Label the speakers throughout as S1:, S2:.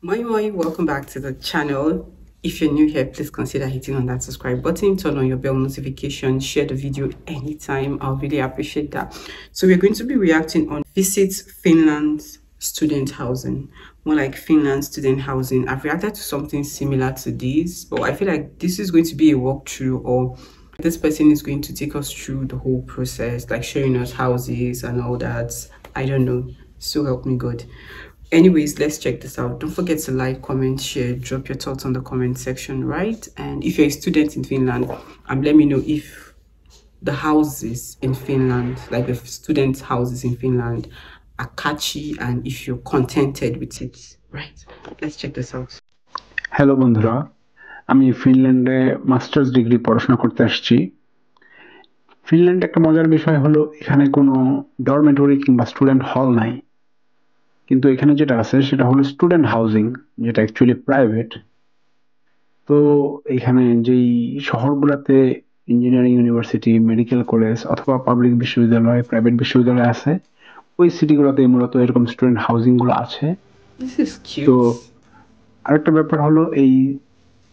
S1: Moi, welcome back to the channel. If you're new here, please consider hitting on that subscribe button, turn on your bell notification, share the video anytime. I'll really appreciate that. So we're going to be reacting on Visit Finland student housing, more like Finland student housing. I've reacted to something similar to this, but I feel like this is going to be a walkthrough, or this person is going to take us through the whole process, like showing us houses and all that. I don't know, so help me God. Anyways, let's check this out. Don't forget to like, comment, share, drop your thoughts on the comment section, right? And if you're a student in Finland, let me know if the houses in Finland, like the student houses in Finland, are catchy and if you're contented with it, right? Let's check this out.
S2: Hello বন্ধুরা, আমি ফিনল্যান্ডে masters degree পড়াশোনা করতে আসছি। ফিনল্যান্ডে একটা মজার বিষয় হলো এখানে কোনো ডরমেটরি কিংবা স্টুডেন্ট হল নাই, কিন্তু এখানে যেটা আছে সেটা হলো স্টুডেন্ট হাউজিং, যেটা অ্যাকচুয়ালি প্রাইভেট। তো এখানে যেই শহরগুলোতে ইঞ্জিনিয়ারিং ইউনিভার্সিটি, মেডিকেল কলেজ অথবা পাবলিক বিশ্ববিদ্যালয়, প্রাইভেট বিশ্ববিদ্যালয় আছে, ওই সিটিগুলোতে মূলত এরকম স্টুডেন্ট হাউজিংগুলো আছে। তো আরেকটা ব্যাপার হলো এই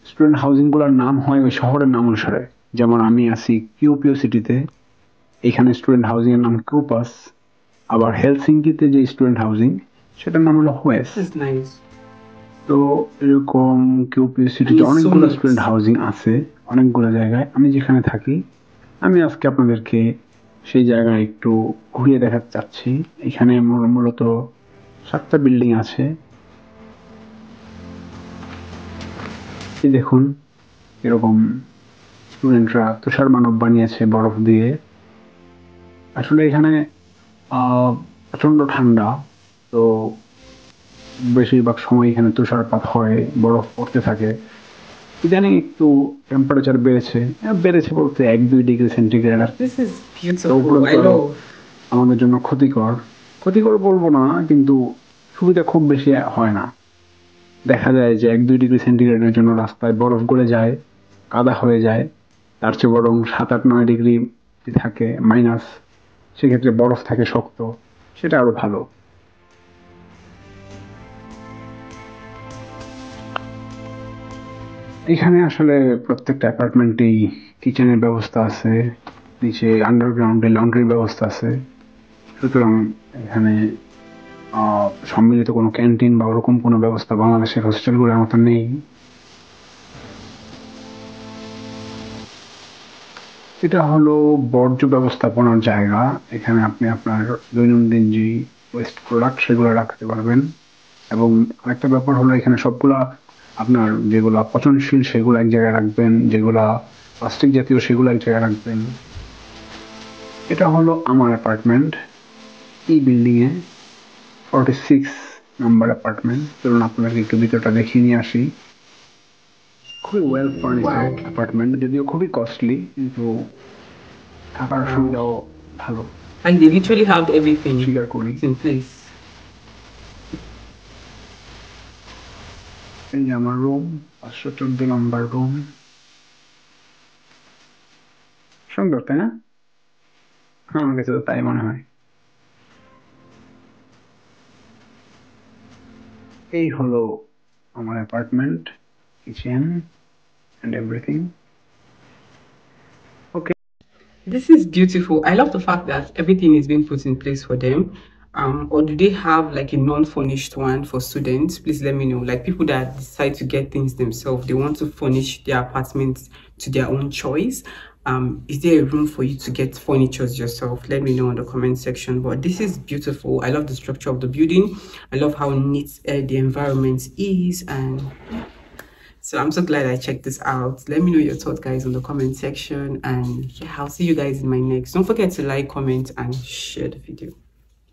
S2: স্টুডেন্ট হাউজিংগুলোর নাম হয় ওই শহরের নাম অনুসারে। যেমন আমি আছি কিউপিও সিটিতে, এখানে স্টুডেন্ট হাউজিং এর নাম কিউপাস। আবার হেলসিঙ্কিতে যে স্টুডেন্ট হাউজিং সেটার নাম হলো হোয়েস। তো এরকম কিউপিও সিটিতে অনেকগুলো স্টুডেন্ট হাউজিং আছে অনেকগুলো জায়গায়। আমি যেখানে থাকি, আমি আজকে আপনাদেরকে সেই জায়গায় একটু ঘুরিয়ে দেখাতে চাচ্ছি। এখানে মূলত 7টা বিল্ডিং আছে। দেখুন এরকম স্টুডেন্টরা তুষার মানব বানিয়েছে বরফ দিয়ে। আসলে এখানে প্রচন্ড ঠান্ডা, তো বেশিরভাগ সময় এখানে তুষারপাত হয়, বরফ পড়তে থাকে। ইদানিং একটু টেম্পারেচার বেড়েছে বলতে 1-2 ডিগ্রি সেন্টিগ্রেড। আমাদের জন্য ক্ষতিকর বলবো না, কিন্তু সুবিধা খুব বেশি হয় না। দেখা যায় যে 1-2 ডিগ্রি সেন্টিগ্রেডের জন্য রাস্তায় বরফ গলে যায়, কাদা হয়ে যায়। তার চেয়ে বরং 7-8-9 ডিগ্রি থাকে মাইনাস, সেক্ষেত্রে বরফ থাকে শক্ত, সেটা আরো ভালো। এখানে আসলে প্রত্যেকটা অ্যাপার্টমেন্টেই কিচেনের ব্যবস্থা আছে, নিচে আন্ডারগ্রাউন্ডে লন্ড্রির ব্যবস্থা আছে। সুতরাং এখানে সম্মিলিত কোনো ক্যান্টিন বা ওরকম কোনো ব্যবস্থা বাংলাদেশের হোস্টেলগুলোর মতো নেই। এটা হলো বর্জ্য ব্যবস্থাপনার জায়গা। এখানে আপনি আপনার দৈনন্দিন যে ওয়েস্ট প্রোডাক্ট সেগুলো রাখতে পারবেন। এবং আরেকটা ব্যাপার হলো এখানে সবগুলা আপনার যেগুলা পচনশীল সেগুলো এক জায়গায় রাখবেন, যেগুলা প্লাস্টিক জাতীয় সেগুলো এক জায়গায় রাখবেন। এটা হলো আমার অ্যাপার্টমেন্ট, এই বিল্ডিংয়ে 46 নাম্বার অ্যাপার্টমেন্ট। চলুন আপনাদেরকে একটু ভিতরটা দেখিয়ে নিয়ে আসি। খুবই ওয়েল ফার্নিশড অ্যাপার্টমেন্ট, যদিও খুবই কস্টলি, কিন্তু থাকার সুবিধাও ভালো।
S1: And they literally have everything
S2: স্বীকার করি।
S1: in place.
S2: এই যে আমার রুম, 514 নাম্বার রুম। সুন্দর তাই না? আমার কাছে তো তাই মনে হয়। এই হলো আমার apartment, kitchen and everything. Okay.
S1: This is beautiful. I love the fact that everything is being put in place for them. Or do they have like a non-furnished one for students? Please let me know. Like people that decide to get things themselves, they want to furnish their apartments to their own choice. Is there a room for you to get furniture yourself? Let me know in the comment section. But this is beautiful. I love the structure of the building. I love how neat the environment is, and so I'm so glad I checked this out. Let me know your thoughts, guys, in the comment section, and yeah, I'll see you guys in my next. Don't forget to like, comment, and share the video.